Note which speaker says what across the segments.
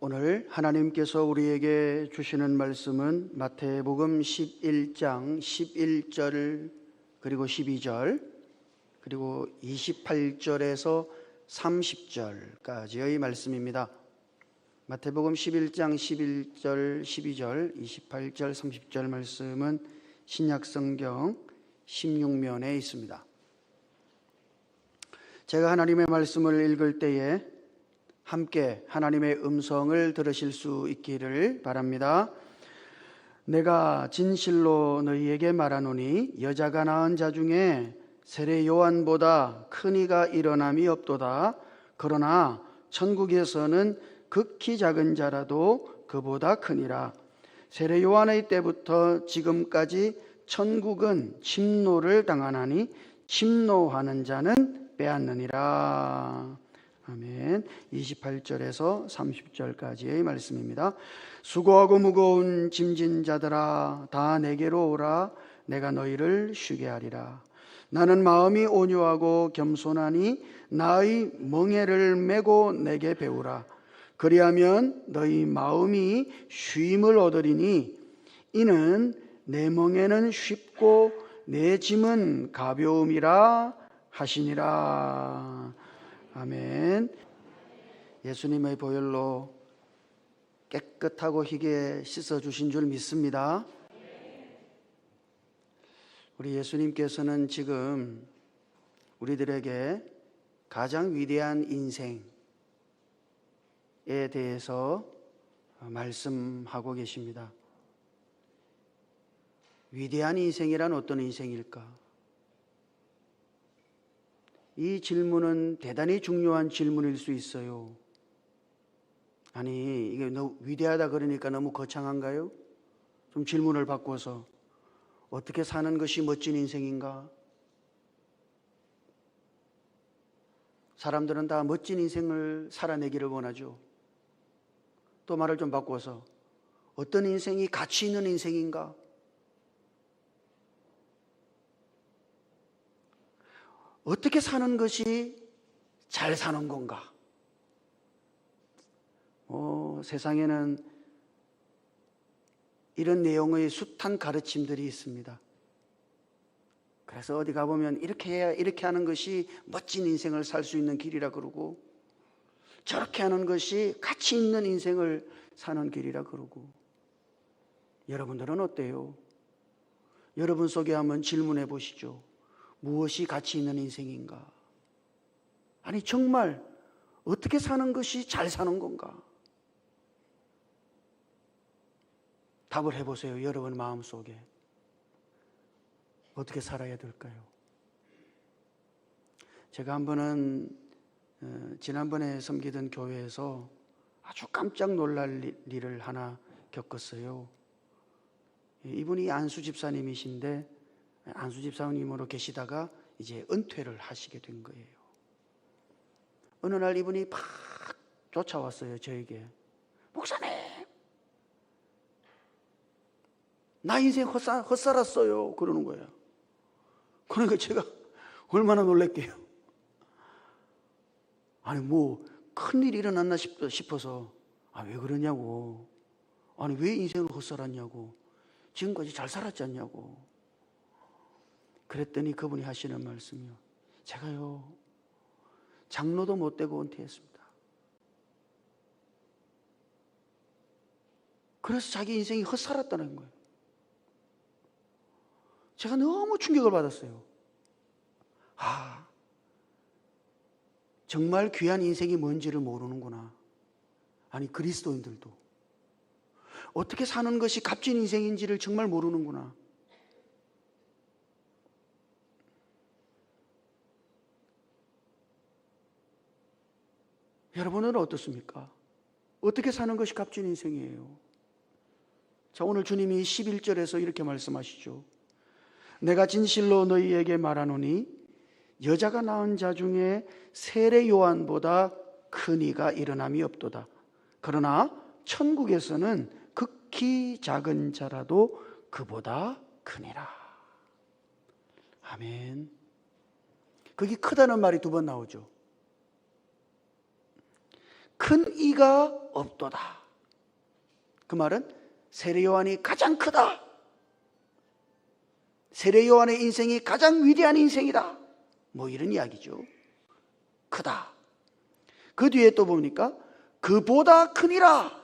Speaker 1: 오늘 하나님께서 우리에게 주시는 말씀은 마태복음 11장 11절 그리고 12절 그리고 28절에서 30절까지의 말씀입니다. 마태복음 11장 11절, 12절, 28절, 30절 말씀은 신약성경 16면에 있습니다. 제가 하나님의 말씀을 읽을 때에 함께 하나님의 음성을 들으실 수 있기를 바랍니다. 내가 진실로 너희에게 말하노니 여자가 낳은 자 중에 세례 요한보다 큰 이가 일어남이 없도다. 그러나 천국에서는 극히 작은 자라도 그보다 크니라. 세례 요한의 때부터 지금까지 천국은 침노를 당하나니 침노하는 자는 빼앗느니라. 아멘. 28절에서 30절까지의 말씀입니다. 수고하고 무거운 짐진 자들아 다 내게로 오라. 내가 너희를 쉬게 하리라. 나는 마음이 온유하고 겸손하니 나의 멍에를 메고 내게 배우라. 그리하면 너희 마음이 쉼을 얻으리니 이는 내 멍에는 쉽고 내 짐은 가벼움이라 하시니라. 아멘. 예수님의 보혈로 깨끗하고 희게 씻어주신 줄 믿습니다. 우리 예수님께서는 지금 우리들에게 가장 위대한 인생에 대해서 말씀하고 계십니다. 위대한 인생이란 어떤 인생일까? 이 질문은 대단히 중요한 질문일 수 있어요. 아니, 이게 너무 위대하다 그러니까 너무 거창한가요? 좀 질문을 바꿔서 어떻게 사는 것이 멋진 인생인가? 사람들은 다 멋진 인생을 살아내기를 원하죠. 또 말을 좀 바꿔서 어떤 인생이 가치 있는 인생인가? 어떻게 사는 것이 잘 사는 건가? 세상에는 이런 내용의 숱한 가르침들이 있습니다. 그래서 어디 가보면 이렇게 해야 이렇게 하는 것이 멋진 인생을 살 수 있는 길이라 그러고 저렇게 하는 것이 가치 있는 인생을 사는 길이라 그러고 여러분들은 어때요? 여러분 속에 한번 질문해 보시죠. 무엇이 가치 있는 인생인가? 아니 정말 어떻게 사는 것이 잘 사는 건가? 답을 해보세요. 여러분 마음속에 어떻게 살아야 될까요? 제가 한 번은 지난번에 섬기던 교회에서 아주 깜짝 놀랄 일을 하나 겪었어요. 이분이 안수 집사님이신데 안수 집사님으로 계시다가 이제 은퇴를 하시게 된 거예요. 어느 날 이분이 팍 쫓아왔어요. 저에게. 목사님, 나 인생 헛살았어요. 그러는 거예요. 그러니까 제가 얼마나 놀랄게요. 아니 뭐 큰일이 일어났나 싶어서 왜 그러냐고. 아니 왜 인생을 헛살았냐고. 지금까지 잘 살았지 않냐고. 그랬더니 그분이 하시는 말씀이요. 제가요 장로도 못 되고 은퇴했습니다. 그래서 자기 인생이 헛살았다는 거예요. 제가 너무 충격을 받았어요. 정말 귀한 인생이 뭔지를 모르는구나. 아니 그리스도인들도 어떻게 사는 것이 값진 인생인지를 정말 모르는구나. 여러분은 어떻습니까? 어떻게 사는 것이 값진 인생이에요? 자, 오늘 주님이 11절에서 이렇게 말씀하시죠. 내가 진실로 너희에게 말하노니 여자가 낳은 자 중에 세례 요한보다 큰 이가 일어남이 없도다. 그러나 천국에서는 극히 작은 자라도 그보다 크니라. 아멘. 거기 크다는 말이 두 번 나오죠. 큰 이가 없도다. 그 말은 세례 요한이 가장 크다. 세례 요한의 인생이 가장 위대한 인생이다. 뭐 이런 이야기죠. 크다. 그 뒤에 또 보니까 그보다 크니라.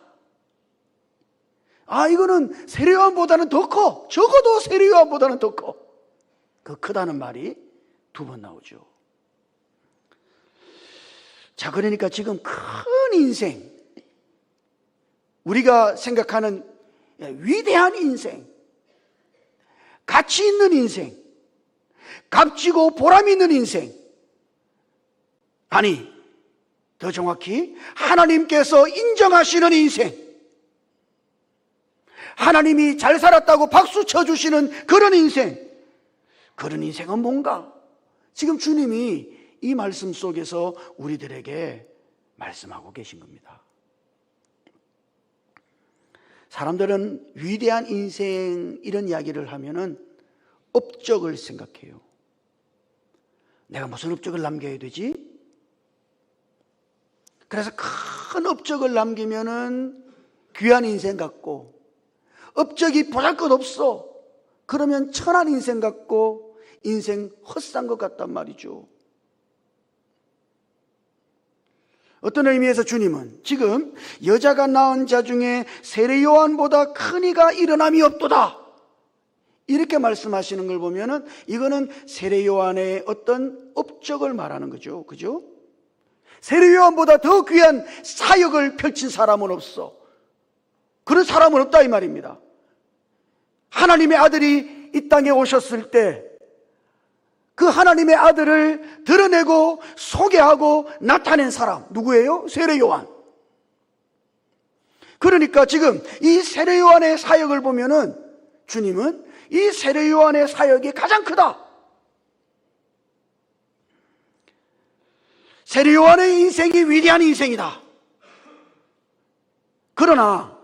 Speaker 1: 아, 이거는 세례 요한보다는 더 커. 적어도 세례 요한보다는 더 커. 그 크다는 말이 두 번 나오죠. 자, 그러니까 지금 큰 인생, 우리가 생각하는 위대한 인생, 가치 있는 인생, 값지고 보람 있는 인생, 아니 더 정확히 하나님께서 인정하시는 인생, 하나님이 잘 살았다고 박수 쳐주시는 그런 인생, 그런 인생은 뭔가? 지금 주님이 이 말씀 속에서 우리들에게 말씀하고 계신 겁니다. 사람들은 위대한 인생 이런 이야기를 하면은 업적을 생각해요. 내가 무슨 업적을 남겨야 되지? 그래서 큰 업적을 남기면은 귀한 인생 같고, 업적이 보잘것없어 그러면 천한 인생 같고 인생 헛산 것 같단 말이죠. 어떤 의미에서 주님은 지금 여자가 낳은 자 중에 세례 요한보다 큰 이가 일어남이 없도다 이렇게 말씀하시는 걸 보면은 이거는 세례 요한의 어떤 업적을 말하는 거죠. 그죠? 세례 요한보다 더 귀한 사역을 펼친 사람은 없어. 그런 사람은 없다 이 말입니다. 하나님의 아들이 이 땅에 오셨을 때 그 하나님의 아들을 드러내고 소개하고 나타낸 사람 누구예요? 세례 요한. 그러니까 지금 이 세례 요한의 사역을 보면은 주님은 이 세례 요한의 사역이 가장 크다. 세례 요한의 인생이 위대한 인생이다. 그러나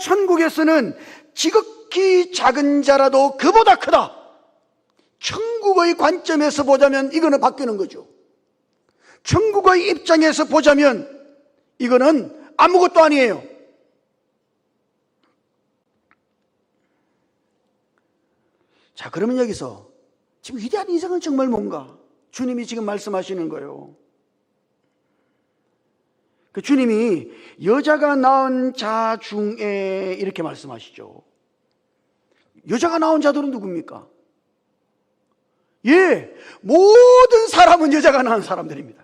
Speaker 1: 천국에서는 지극히 작은 자라도 그보다 크다. 천국의 관점에서 보자면 이거는 바뀌는 거죠. 천국의 입장에서 보자면 이거는 아무것도 아니에요. 자, 그러면 여기서 지금 위대한 인생은 정말 뭔가? 주님이 지금 말씀하시는 거예요. 그 주님이 여자가 낳은 자 중에 이렇게 말씀하시죠. 여자가 낳은 자들은 누굽니까? 예, 모든 사람은 여자가 낳은 사람들입니다.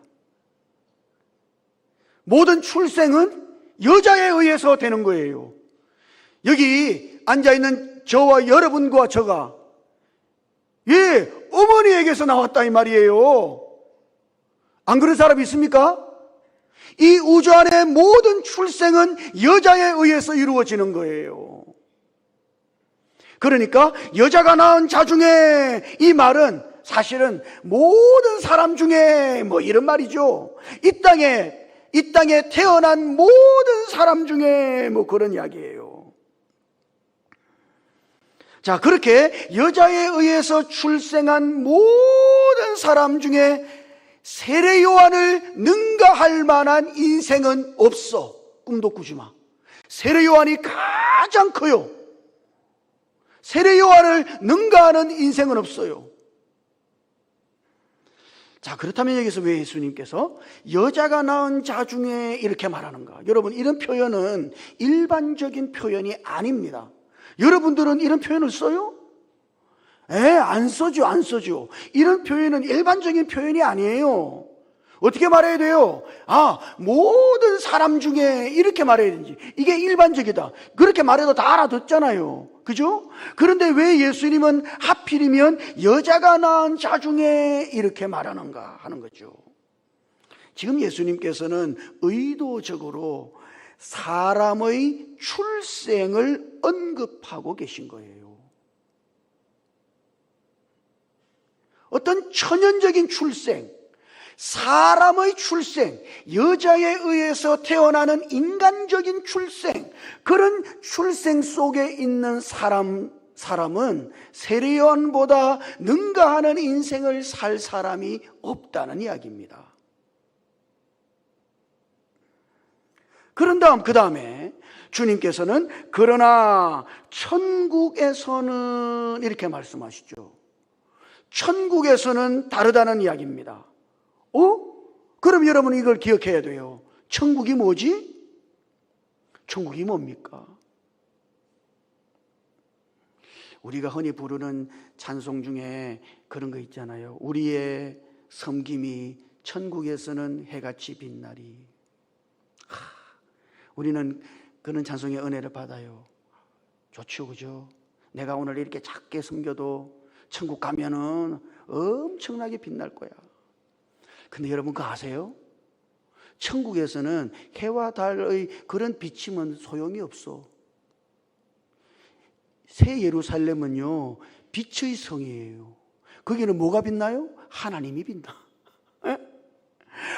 Speaker 1: 모든 출생은 여자에 의해서 되는 거예요. 여기 앉아있는 저와 여러분과 저가 예, 어머니에게서 나왔다 이 말이에요. 안 그런 사람 있습니까? 이 우주 안의 모든 출생은 여자에 의해서 이루어지는 거예요. 그러니까 여자가 낳은 자 중에 이 말은 사실은 모든 사람 중에 뭐 이런 말이죠. 이 땅에 태어난 모든 사람 중에 뭐 그런 이야기예요. 자, 그렇게 여자에 의해서 출생한 모든 사람 중에 세례 요한을 능가할 만한 인생은 없어. 꿈도 꾸지 마. 세례 요한이 가장 커요. 세례 요한을 능가하는 인생은 없어요. 자, 그렇다면 여기서 왜 예수님께서 여자가 낳은 자 중에 이렇게 말하는가? 여러분, 이런 표현은 일반적인 표현이 아닙니다. 여러분들은 이런 표현을 써요? 안 써죠. 이런 표현은 일반적인 표현이 아니에요. 어떻게 말해야 돼요? 모든 사람 중에 이렇게 말해야 되는지. 이게 일반적이다. 그렇게 말해도 다 알아듣잖아요. 그죠? 그런데 왜 예수님은 하필이면 여자가 낳은 자 중에 이렇게 말하는가 하는 거죠. 지금 예수님께서는 의도적으로 사람의 출생을 언급하고 계신 거예요. 어떤 천연적인 출생, 사람의 출생, 여자에 의해서 태어나는 인간적인 출생, 그런 출생 속에 있는 사람은 세례 요한보다 능가하는 인생을 살 사람이 없다는 이야기입니다. 그런 다음 그 다음에 주님께서는 그러나 천국에서는 이렇게 말씀하시죠. 천국에서는 다르다는 이야기입니다. 그럼 여러분 이걸 기억해야 돼요. 천국이 뭐지? 천국이 뭡니까? 우리가 흔히 부르는 찬송 중에 그런 거 있잖아요. 우리의 섬김이 천국에서는 해같이 빛나리. 우리는 그런 찬송의 은혜를 받아요. 좋죠, 그죠? 내가 오늘 이렇게 작게 섬겨도 천국 가면은 엄청나게 빛날 거야. 근데 여러분 그거 아세요? 천국에서는 해와 달의 그런 비침은 소용이 없어. 새 예루살렘은요, 빛의 성이에요. 거기는 뭐가 빛나요? 하나님이 빛나.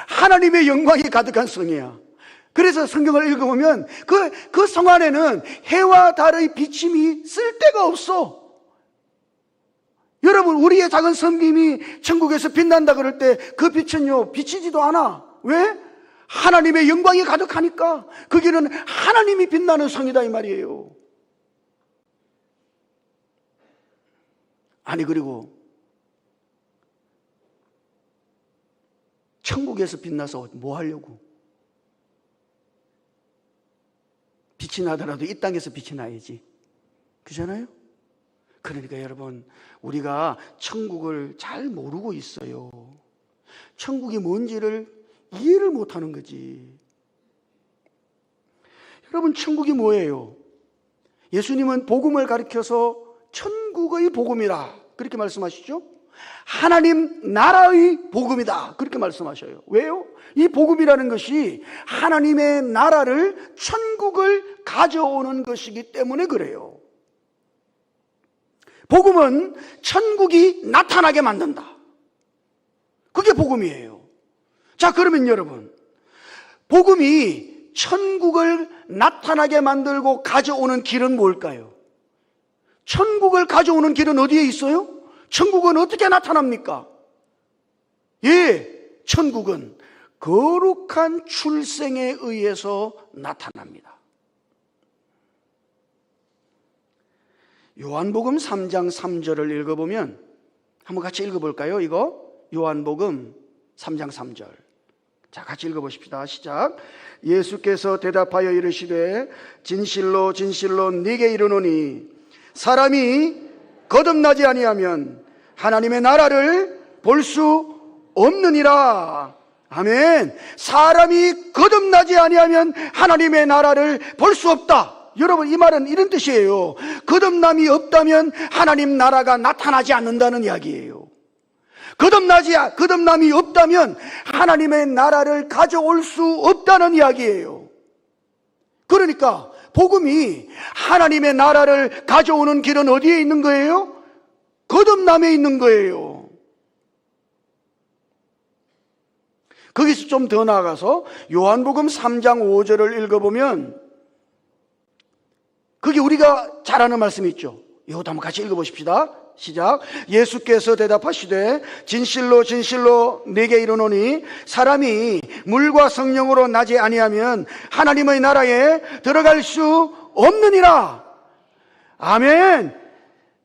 Speaker 1: 하나님의 영광이 가득한 성이야. 그래서 성경을 읽어보면 그 성 안에는 해와 달의 비침이 쓸데가 없어. 여러분, 우리의 작은 섬김이 천국에서 빛난다 그럴 때 그 빛은요, 비치지도 않아. 왜? 하나님의 영광이 가득하니까. 거기는 하나님이 빛나는 성이다 이 말이에요. 아니, 그리고 천국에서 빛나서 뭐 하려고? 빛이 나더라도 이 땅에서 빛이 나야지. 그렇잖아요? 그러니까 여러분, 우리가 천국을 잘 모르고 있어요. 천국이 뭔지를 이해를 못하는 거지. 여러분, 천국이 뭐예요? 예수님은 복음을 가리켜서 천국의 복음이라 그렇게 말씀하시죠? 하나님 나라의 복음이다 그렇게 말씀하셔요. 왜요? 이 복음이라는 것이 하나님의 나라를, 천국을 가져오는 것이기 때문에 그래요. 복음은 천국이 나타나게 만든다. 그게 복음이에요. 자, 그러면 여러분, 복음이 천국을 나타나게 만들고 가져오는 길은 뭘까요? 천국을 가져오는 길은 어디에 있어요? 천국은 어떻게 나타납니까? 천국은 거룩한 출생에 의해서 나타납니다. 요한복음 3장 3절을 읽어보면, 한번 같이 읽어볼까요? 이거 요한복음 3장 3절. 자, 같이 읽어보십시다. 시작. 예수께서 대답하여 이르시되 진실로 진실로 네게 이르노니 사람이 거듭나지 아니하면 하나님의 나라를 볼 수 없느니라. 아멘. 사람이 거듭나지 아니하면 하나님의 나라를 볼 수 없다. 여러분, 이 말은 이런 뜻이에요. 거듭남이 없다면 하나님 나라가 나타나지 않는다는 이야기예요. 거듭남이 없다면 하나님의 나라를 가져올 수 없다는 이야기예요. 그러니까 복음이 하나님의 나라를 가져오는 길은 어디에 있는 거예요? 거듭남에 있는 거예요. 거기서 좀 더 나아가서 요한복음 3장 5절을 읽어보면, 그게 우리가 잘 아는 말씀이 있죠. 이것도 한번 같이 읽어보십시다. 시작. 예수께서 대답하시되 진실로 진실로 네게 이르노니 사람이 물과 성령으로 나지 아니하면 하나님의 나라에 들어갈 수 없느니라. 아멘.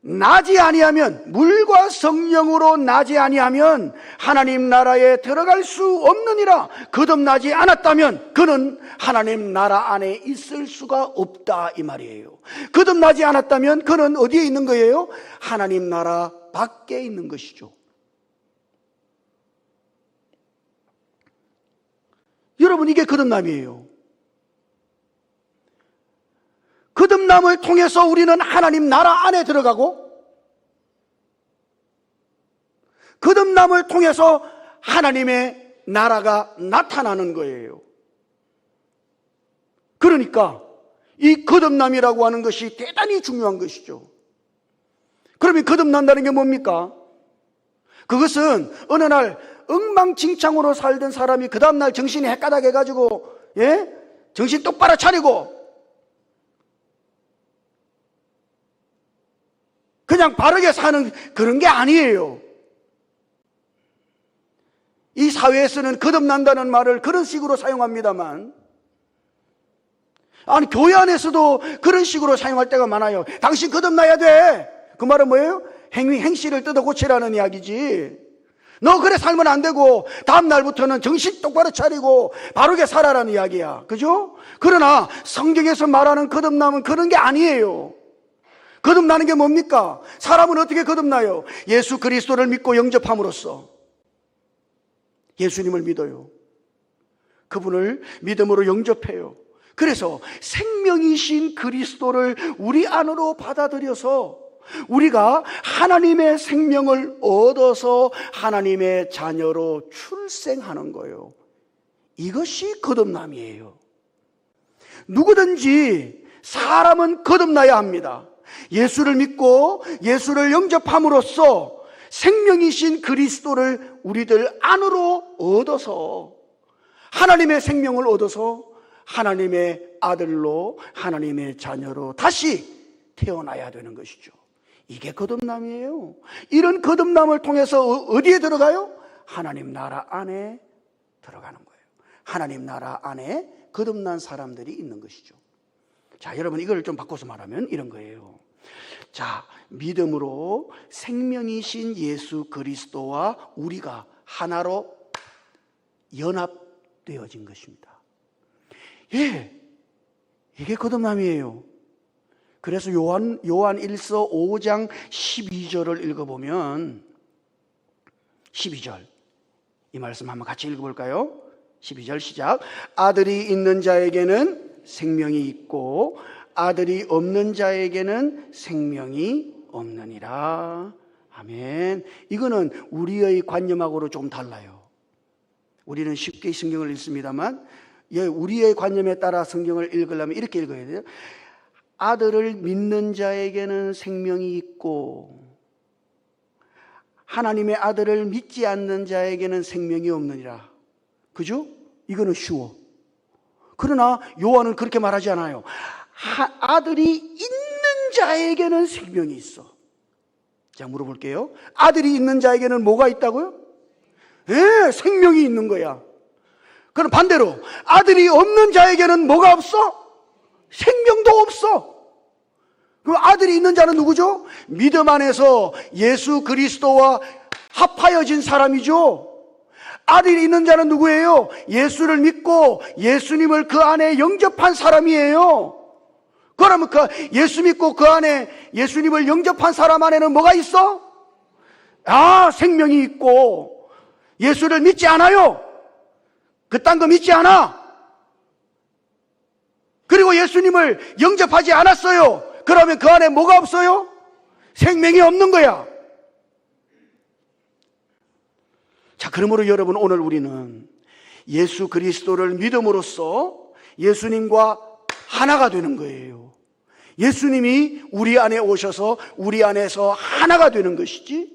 Speaker 1: 나지 아니하면, 물과 성령으로 나지 아니하면 하나님 나라에 들어갈 수 없느니라. 거듭나지 않았다면 그는 하나님 나라 안에 있을 수가 없다 이 말이에요. 거듭나지 않았다면 그는 어디에 있는 거예요? 하나님 나라 밖에 있는 것이죠. 여러분, 이게 거듭남이에요. 거듭남을 통해서 우리는 하나님 나라 안에 들어가고, 거듭남을 통해서 하나님의 나라가 나타나는 거예요. 그러니까 이 거듭남이라고 하는 것이 대단히 중요한 것이죠. 그러면 거듭난다는 게 뭡니까? 그것은 어느 날 엉망진창으로 살던 사람이 그 다음날 정신이 헷가닥해가지고, 정신 똑바로 차리고 그냥 바르게 사는 그런 게 아니에요. 이 사회에서는 거듭난다는 말을 그런 식으로 사용합니다만, 아니, 교회 안에서도 그런 식으로 사용할 때가 많아요. 당신 거듭나야 돼. 그 말은 뭐예요? 행실을 뜯어 고치라는 이야기지. 너 그래 살면 안 되고 다음 날부터는 정신 똑바로 차리고 바르게 살아라는 이야기야. 그죠? 그러나 성경에서 말하는 거듭남은 그런 게 아니에요. 거듭나는 게 뭡니까? 사람은 어떻게 거듭나요? 예수 그리스도를 믿고 영접함으로써. 예수님을 믿어요. 그분을 믿음으로 영접해요. 그래서 생명이신 그리스도를 우리 안으로 받아들여서 우리가 하나님의 생명을 얻어서 하나님의 자녀로 출생하는 거예요. 이것이 거듭남이에요. 누구든지 사람은 거듭나야 합니다. 예수를 믿고 예수를 영접함으로써 생명이신 그리스도를 우리들 안으로 얻어서 하나님의 생명을 얻어서 하나님의 아들로 하나님의 자녀로 다시 태어나야 되는 것이죠. 이게 거듭남이에요. 이런 거듭남을 통해서 어디에 들어가요? 하나님 나라 안에 들어가는 거예요. 하나님 나라 안에 거듭난 사람들이 있는 것이죠. 자, 여러분 이걸 좀 바꿔서 말하면 이런 거예요. 자, 믿음으로 생명이신 예수 그리스도와 우리가 하나로 연합되어진 것입니다. 예, 이게 거듭남이에요. 그래서 요한 1서 5장 12절을 읽어보면 12절 이 말씀 한번 같이 읽어볼까요? 12절 시작. 아들이 있는 자에게는 생명이 있고 아들이 없는 자에게는 생명이 없느니라. 아멘. 이거는 우리의 관념하고는 좀 달라요. 우리는 쉽게 성경을 읽습니다만 우리의 관념에 따라 성경을 읽으려면 이렇게 읽어야 돼요. 아들을 믿는 자에게는 생명이 있고 하나님의 아들을 믿지 않는 자에게는 생명이 없느니라. 그죠? 이거는 쉬워. 그러나 요한은 그렇게 말하지 않아요. 아들이 있는 자에게는 생명이 있어. 자, 물어볼게요. 아들이 있는 자에게는 뭐가 있다고요? 예, 생명이 있는 거야. 그럼 반대로 아들이 없는 자에게는 뭐가 없어? 생명도 없어. 그 아들이 있는 자는 누구죠? 믿음 안에서 예수 그리스도와 합하여진 사람이죠. 아들이 있는 자는 누구예요? 예수를 믿고 예수님을 그 안에 영접한 사람이에요. 그러면 그 예수 믿고 그 안에 예수님을 영접한 사람 안에는 뭐가 있어? 생명이 있고. 예수를 믿지 않아요. 그딴 거 믿지 않아. 그리고 예수님을 영접하지 않았어요. 그러면 그 안에 뭐가 없어요? 생명이 없는 거야. 자, 그러므로 여러분 오늘 우리는 예수 그리스도를 믿음으로써 예수님과 하나가 되는 거예요. 예수님이 우리 안에 오셔서 우리 안에서 하나가 되는 것이지.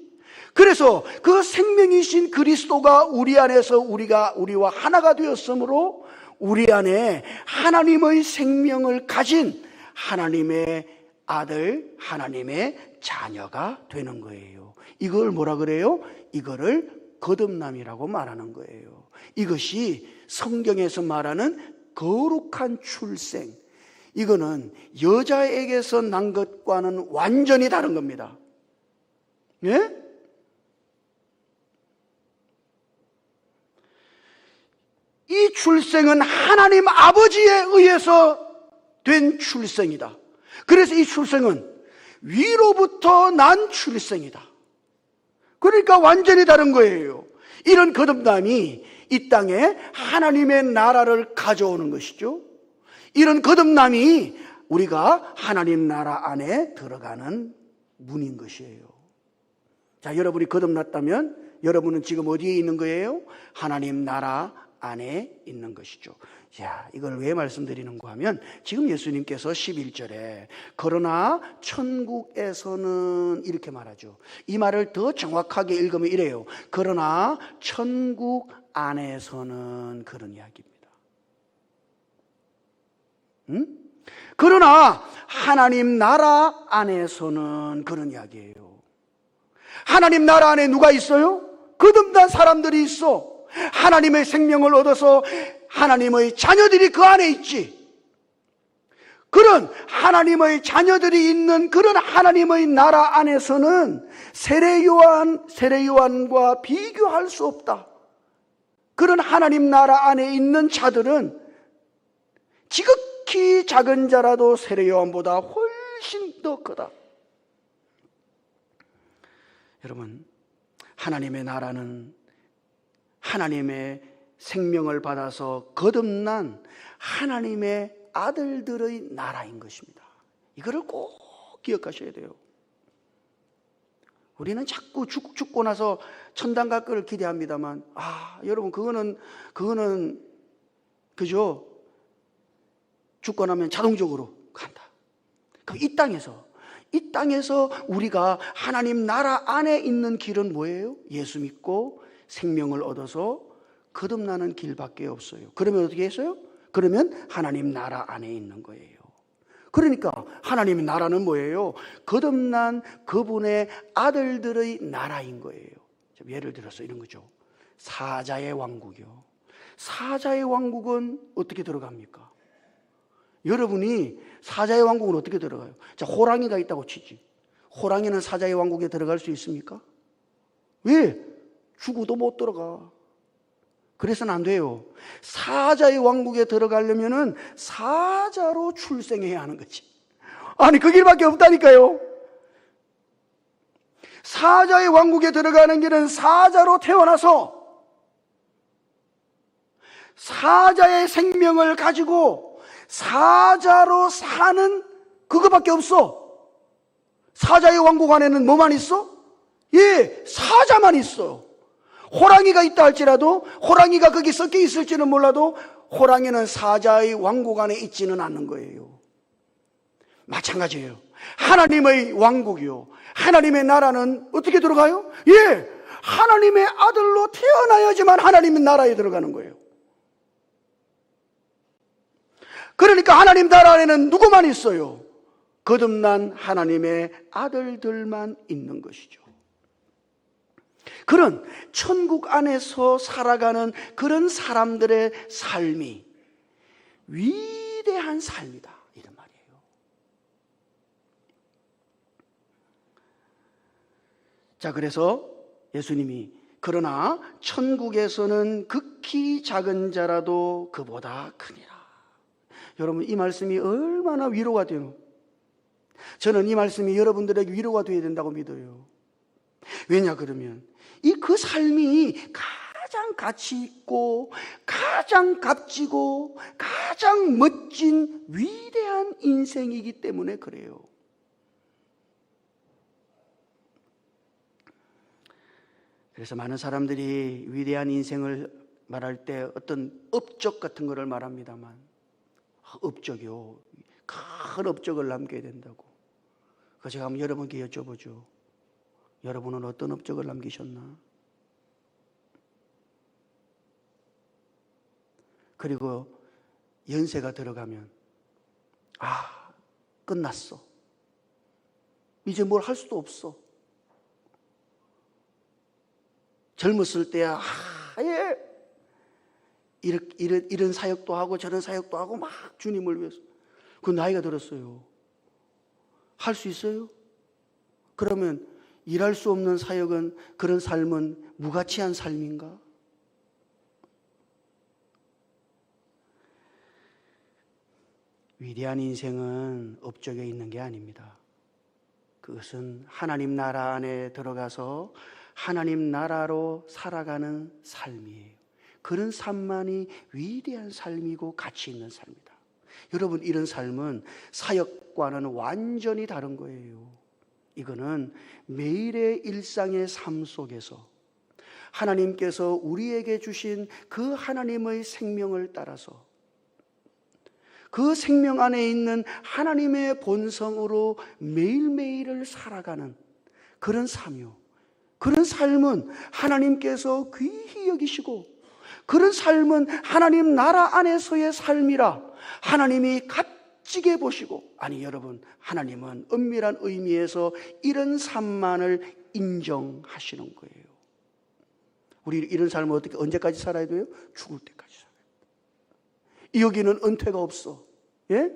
Speaker 1: 그래서 그 생명이신 그리스도가 우리 안에서 우리와 하나가 되었으므로 우리 안에 하나님의 생명을 가진 하나님의 아들, 하나님의 자녀가 되는 거예요. 이걸 뭐라 그래요? 이거를 거듭남이라고 말하는 거예요. 이것이 성경에서 말하는 거룩한 출생. 이거는 여자에게서 난 것과는 완전히 다른 겁니다. 예? 이 출생은 하나님 아버지에 의해서 된 출생이다. 그래서 이 출생은 위로부터 난 출생이다. 그러니까 완전히 다른 거예요. 이런 거듭남이 이 땅에 하나님의 나라를 가져오는 것이죠. 이런 거듭남이 우리가 하나님 나라 안에 들어가는 문인 것이에요. 자, 여러분이 거듭났다면 여러분은 지금 어디에 있는 거예요? 하나님 나라 안에 있는 것이죠. 자, 이걸 왜 말씀드리는가 하면 지금 예수님께서 11절에 그러나 천국에서는 이렇게 말하죠. 이 말을 더 정확하게 읽으면 이래요. 그러나 천국 안에서는 그런 이야기입니다. 그러나 하나님 나라 안에서는 그런 이야기예요. 하나님 나라 안에 누가 있어요? 거듭난 사람들이 있어. 하나님의 생명을 얻어서 하나님의 자녀들이 그 안에 있지. 그런 하나님의 자녀들이 있는 그런 하나님의 나라 안에서는 세례 요한과 비교할 수 없다. 그런 하나님 나라 안에 있는 자들은 지극히 작은 자라도 세례 요한보다 훨씬 더 크다. 여러분, 하나님의 나라는 하나님의 생명을 받아서 거듭난 하나님의 아들들의 나라인 것입니다. 이거를 꼭 기억하셔야 돼요. 우리는 자꾸 죽고 나서 천당 갈 거를 기대합니다만, 여러분, 그거는 그죠? 죽고 나면 자동적으로 간다. 그럼 이 땅에서 우리가 하나님 나라 안에 있는 길은 뭐예요? 예수 믿고 생명을 얻어서 거듭나는 길밖에 없어요. 그러면 어떻게 했어요? 그러면 하나님 나라 안에 있는 거예요. 그러니까 하나님의 나라는 뭐예요? 거듭난 그분의 아들들의 나라인 거예요. 예를 들어서 이런 거죠. 사자의 왕국이요. 사자의 왕국은 어떻게 들어갑니까? 여러분이 사자의 왕국은 어떻게 들어가요? 자, 호랑이가 있다고 치지. 호랑이는 사자의 왕국에 들어갈 수 있습니까? 왜? 죽어도 못 들어가. 그래서는 안 돼요. 사자의 왕국에 들어가려면은 사자로 출생해야 하는 거지. 아니, 그 길밖에 없다니까요. 사자의 왕국에 들어가는 길은 사자로 태어나서 사자의 생명을 가지고 사자로 사는 그거밖에 없어. 사자의 왕국 안에는 뭐만 있어? 예, 사자만 있어. 호랑이가 있다 할지라도, 호랑이가 거기 섞여 있을지는 몰라도 호랑이는 사자의 왕국 안에 있지는 않는 거예요. 마찬가지예요. 하나님의 왕국이요, 하나님의 나라는 어떻게 들어가요? 예, 하나님의 아들로 태어나야지만 하나님의 나라에 들어가는 거예요. 그러니까 하나님 나라 안에는 누구만 있어요? 거듭난 하나님의 아들들만 있는 것이죠. 그런 천국 안에서 살아가는 그런 사람들의 삶이 위대한 삶이다, 이런 말이에요. 자, 그래서 예수님이 그러나 천국에서는 극히 작은 자라도 그보다 크니라. 여러분, 이 말씀이 얼마나 위로가 돼요. 저는 이 말씀이 여러분들에게 위로가 되어야 된다고 믿어요. 왜냐 그러면 그 삶이 가장 가치 있고 가장 값지고 가장 멋진 위대한 인생이기 때문에 그래요. 그래서 많은 사람들이 위대한 인생을 말할 때 어떤 업적 같은 거를 말합니다만, 업적이요, 큰 업적을 남겨야 된다고. 그래서 제가 한번 여러분께 여쭤보죠. 여러분은 어떤 업적을 남기셨나? 그리고 연세가 들어가면 끝났어. 이제 뭘 할 수도 없어. 젊었을 때야 이런 사역도 하고 저런 사역도 하고 막 주님을 위해서. 그 나이가 들었어요. 할 수 있어요? 그러면 일할 수 없는 사역은, 그런 삶은 무가치한 삶인가? 위대한 인생은 업적에 있는 게 아닙니다. 그것은 하나님 나라 안에 들어가서 하나님 나라로 살아가는 삶이에요. 그런 삶만이 위대한 삶이고 가치 있는 삶이다. 여러분, 이런 삶은 사역과는 완전히 다른 거예요. 이거는 매일의 일상의 삶 속에서 하나님께서 우리에게 주신 그 하나님의 생명을 따라서 그 생명 안에 있는 하나님의 본성으로 매일매일을 살아가는 그런 삶이요. 그런 삶은 하나님께서 귀히 여기시고, 그런 삶은 하나님 나라 안에서의 삶이라 하나님이 값지게 보시고, 아니 여러분, 하나님은 엄밀한 의미에서 이런 삶만을 인정하시는 거예요. 우리 이런 삶을 어떻게, 언제까지 살아야 돼요? 죽을 때까지 살아야 돼요. 여기는 은퇴가 없어. 예?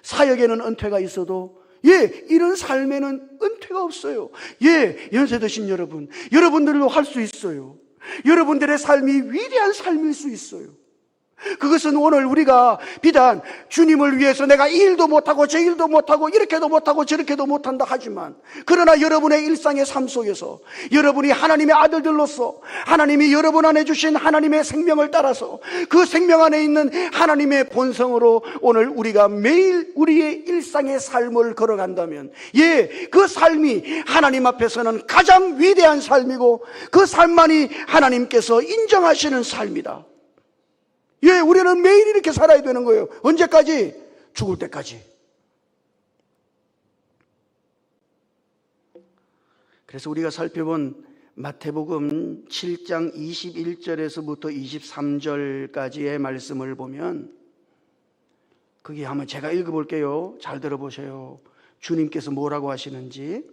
Speaker 1: 사역에는 은퇴가 있어도 이런 삶에는 은퇴가 없어요. 연세 드신 여러분, 여러분들도 할 수 있어요. 여러분들의 삶이 위대한 삶일 수 있어요. 그것은 오늘 우리가 비단 주님을 위해서 내가 이 일도 못하고 저 일도 못하고 이렇게도 못하고 저렇게도 못한다 하지만, 그러나 여러분의 일상의 삶 속에서 여러분이 하나님의 아들들로서 하나님이 여러분 안에 주신 하나님의 생명을 따라서 그 생명 안에 있는 하나님의 본성으로 오늘 우리가 매일 우리의 일상의 삶을 걸어간다면 그 삶이 하나님 앞에서는 가장 위대한 삶이고 그 삶만이 하나님께서 인정하시는 삶이다. 우리는 매일 이렇게 살아야 되는 거예요. 언제까지? 죽을 때까지. 그래서 우리가 살펴본 마태복음 7장 21절에서부터 23절까지의 말씀을 보면, 거기 한번 제가 읽어볼게요. 잘 들어보세요. 주님께서 뭐라고 하시는지.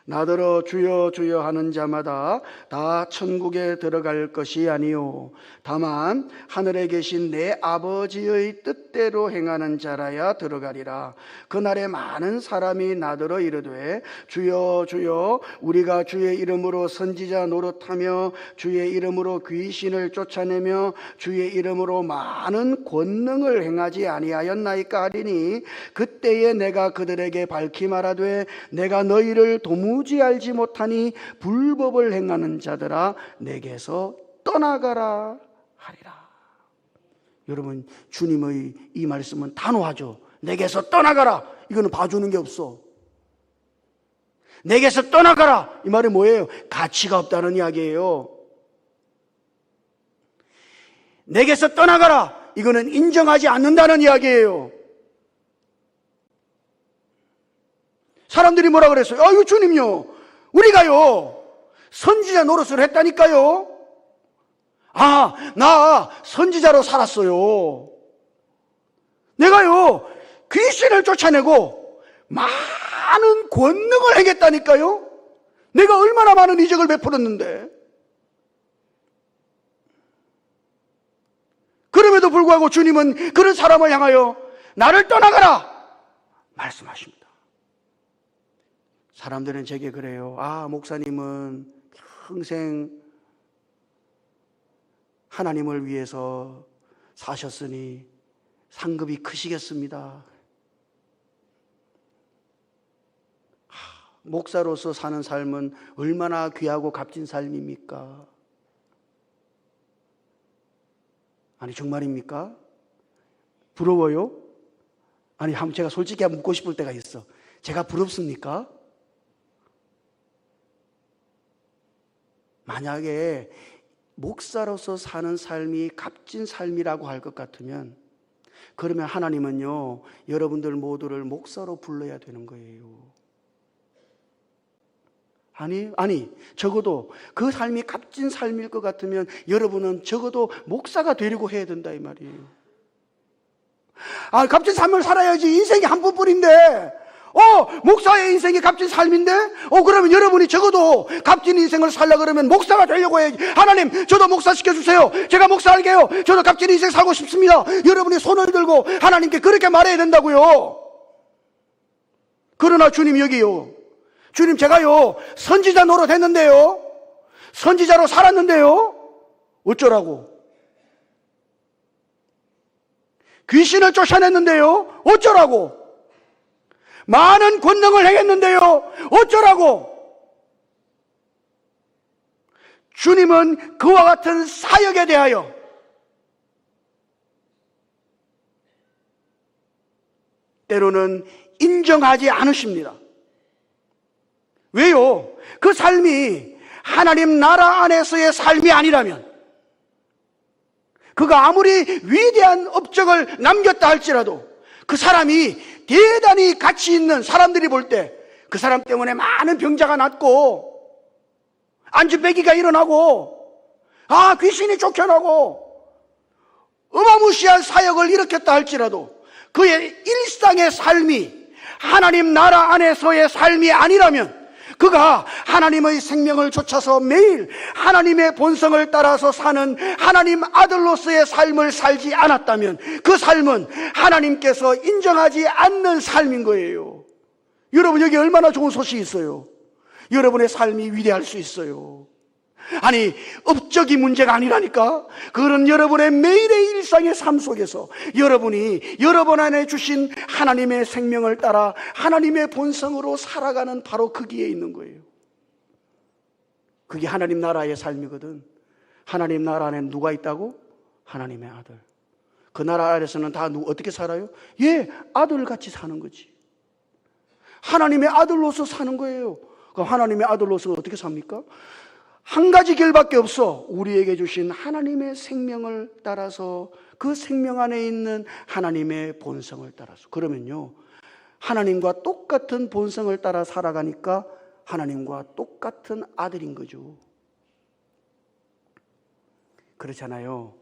Speaker 1: 나더러 주여 주여 하는 자마다 다 천국에 들어갈 것이 아니요 다만 하늘에 계신 내 아버지의 뜻대로 행하는 자라야 들어가리라. 그날에 많은 사람이 나더러 이르되 주여 주여 우리가 주의 이름으로 선지자 노릇하며 주의 이름으로 귀신을 쫓아내며 주의 이름으로 많은 권능을 행하지 아니하였나이까 하리니, 그때에 내가 그들에게 밝히 말하되 내가 너희를 도무지 알지 못하니 불법을 행하는 자들아 내게서 떠나가라 하리라. 여러분, 주님의 이 말씀은 단호하죠. 내게서 떠나가라. 이거는 봐주는 게 없어. 내게서 떠나가라. 이 말이 뭐예요? 가치가 없다는 이야기예요. 내게서 떠나가라. 이거는 인정하지 않는다는 이야기예요. 사람들이 뭐라 그랬어요? 아유 주님요, 우리가요 선지자 노릇을 했다니까요. 나 선지자로 살았어요. 내가요 귀신을 쫓아내고 많은 권능을 행했다니까요. 내가 얼마나 많은 이적을 베풀었는데. 그럼에도 불구하고 주님은 그런 사람을 향하여 나를 떠나가라 말씀하십니다. 사람들은 제게 그래요. 목사님은 평생 하나님을 위해서 사셨으니 상급이 크시겠습니다. 목사로서 사는 삶은 얼마나 귀하고 값진 삶입니까? 아니 정말입니까? 부러워요? 아니 한번 제가 솔직히 한번 묻고 싶을 때가 있어. 제가 부럽습니까? 만약에 목사로서 사는 삶이 값진 삶이라고 할 것 같으면, 그러면 하나님은요 여러분들 모두를 목사로 불러야 되는 거예요. 아니 적어도 그 삶이 값진 삶일 것 같으면 여러분은 적어도 목사가 되려고 해야 된다 이 말이에요. 값진 삶을 살아야지. 인생이 한 번뿐인데 목사의 인생이 값진 삶인데 그러면 여러분이 적어도 값진 인생을 살려고 그러면 목사가 되려고 해야지. 하나님 저도 목사 시켜주세요. 제가 목사 할게요. 저도 값진 인생 살고 싶습니다. 여러분이 손을 들고 하나님께 그렇게 말해야 된다고요. 그러나 주님 여기요, 주님 제가요 선지자 노릇 했는데요, 선지자로 살았는데요 어쩌라고. 귀신을 쫓아냈는데요 어쩌라고. 많은 권능을 행했는데요 어쩌라고. 주님은 그와 같은 사역에 대하여 때로는 인정하지 않으십니다. 왜요? 그 삶이 하나님 나라 안에서의 삶이 아니라면, 그가 아무리 위대한 업적을 남겼다 할지라도 그 사람이 대단히 가치 있는, 사람들이 볼 때 그 사람 때문에 많은 병자가 낫고 안주배기가 일어나고 귀신이 쫓겨나고 어마무시한 사역을 일으켰다 할지라도 그의 일상의 삶이 하나님 나라 안에서의 삶이 아니라면 그가 하나님의 생명을 좇아서 매일 하나님의 본성을 따라서 사는 하나님 아들로서의 삶을 살지 않았다면 그 삶은 하나님께서 인정하지 않는 삶인 거예요. 여러분, 여기 얼마나 좋은 소식이 있어요. 여러분의 삶이 위대할 수 있어요. 아니, 업적이 문제가 아니라니까. 그런 여러분의 매일의 일상의 삶 속에서 여러분이 여러분 안에 주신 하나님의 생명을 따라 하나님의 본성으로 살아가는 바로 거기에 있는 거예요. 그게 하나님 나라의 삶이거든. 하나님 나라 안에 누가 있다고? 하나님의 아들. 그 나라 아래서는 다 어떻게 살아요? 예, 아들같이 사는 거지. 하나님의 아들로서 사는 거예요. 그럼 하나님의 아들로서 어떻게 삽니까? 한 가지 길밖에 없어. 우리에게 주신 하나님의 생명을 따라서, 그 생명 안에 있는 하나님의 본성을 따라서. 그러면요, 하나님과 똑같은 본성을 따라 살아가니까 하나님과 똑같은 아들인 거죠. 그렇잖아요.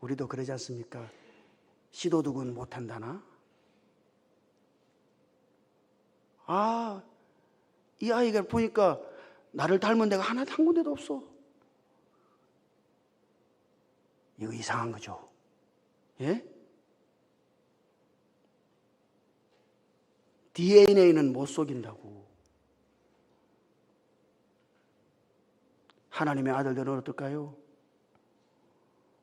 Speaker 1: 우리도 그러지 않습니까? 시도둑은 못한다나? 아, 이 아이가 보니까 나를 닮은 데가 한 군데도 없어. 이거 이상한 거죠. 예? DNA는 못 속인다고. 하나님의 아들들은 어떨까요?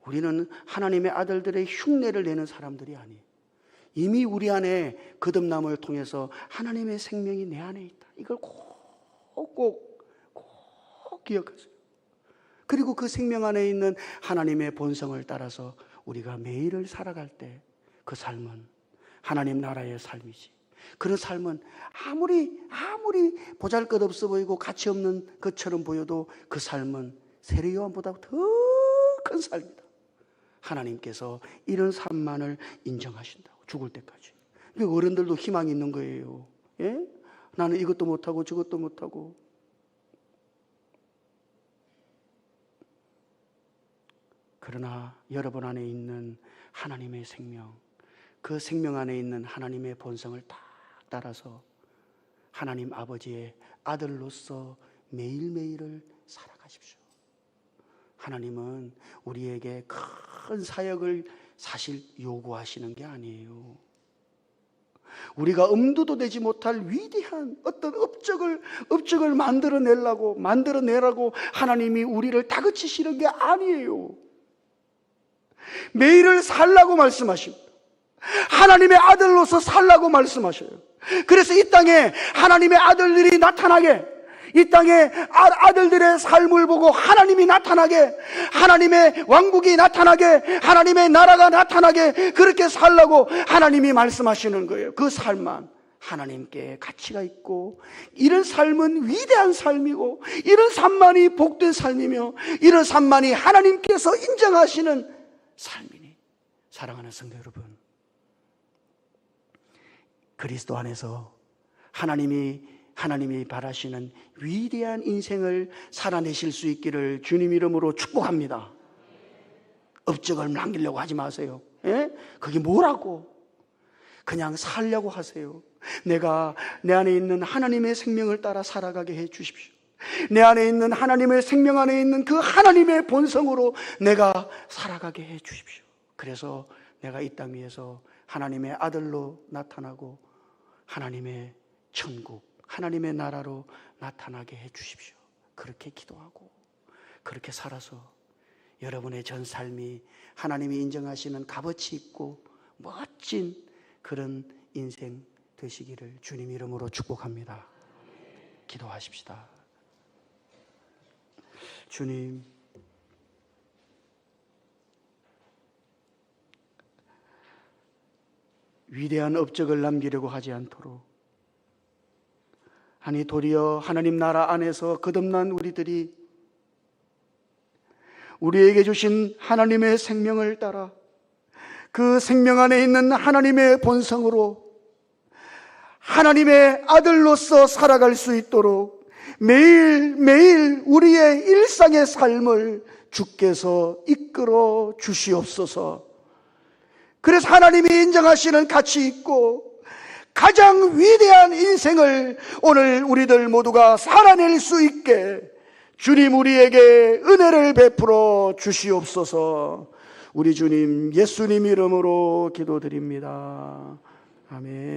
Speaker 1: 우리는 하나님의 아들들의 흉내를 내는 사람들이 아니에요. 이미 우리 안에 거듭남을 통해서 하나님의 생명이 내 안에 있다. 이걸 꼭 기억하세요. 그리고 그 생명 안에 있는 하나님의 본성을 따라서 우리가 매일을 살아갈 때 그 삶은 하나님 나라의 삶이지. 그런 삶은 아무리 보잘것없어 보이고 가치 없는 것처럼 보여도 그 삶은 세례요한보다 더 큰 삶이다. 하나님께서 이런 삶만을 인정하신다고, 죽을 때까지. 어른들도 희망이 있는 거예요. 예? 나는 이것도 못하고 저것도 못하고. 그러나 여러분 안에 있는 하나님의 생명, 그 생명 안에 있는 하나님의 본성을 딱 따라서 하나님 아버지의 아들로서 매일매일을 살아가십시오. 하나님은 우리에게 큰 사역을 사실 요구하시는 게 아니에요. 우리가 엄두도 내지 못할 위대한 어떤 업적을 만들어내라고 하나님이 우리를 다그치시는 게 아니에요. 매일을 살라고 말씀하십니다. 하나님의 아들로서 살라고 말씀하셔요. 그래서 이 땅에 하나님의 아들들이 나타나게, 이 땅에 아들들의 삶을 보고 하나님이 나타나게, 하나님의 왕국이 나타나게, 하나님의 나라가 나타나게, 그렇게 살라고 하나님이 말씀하시는 거예요. 그 삶만 하나님께 가치가 있고, 이런 삶은 위대한 삶이고, 이런 삶만이 복된 삶이며, 이런 삶만이 하나님께서 인정하시는 삶이니, 사랑하는 성도 여러분, 그리스도 안에서 하나님이 바라시는 위대한 인생을 살아내실 수 있기를 주님 이름으로 축복합니다. 업적을 남기려고 하지 마세요. 예? 그게 뭐라고? 그냥 살려고 하세요. 내가 내 안에 있는 하나님의 생명을 따라 살아가게 해 주십시오. 내 안에 있는 하나님의 생명 안에 있는 그 하나님의 본성으로 내가 살아가게 해 주십시오. 그래서 내가 이 땅 위에서 하나님의 아들로 나타나고 하나님의 천국, 하나님의 나라로 나타나게 해 주십시오. 그렇게 기도하고 그렇게 살아서 여러분의 전 삶이 하나님이 인정하시는 값어치 있고 멋진 그런 인생 되시기를 주님 이름으로 축복합니다. 기도하십시다. 주님, 위대한 업적을 남기려고 하지 않도록, 아니 도리어 하나님 나라 안에서 거듭난 우리들이 우리에게 주신 하나님의 생명을 따라 그 생명 안에 있는 하나님의 본성으로 하나님의 아들로서 살아갈 수 있도록 매일매일 우리의 일상의 삶을 주께서 이끌어 주시옵소서. 그래서 하나님이 인정하시는 가치 있고 가장 위대한 인생을 오늘 우리들 모두가 살아낼 수 있게 주님 우리에게 은혜를 베풀어 주시옵소서. 우리 주님 예수님 이름으로 기도드립니다. 아멘.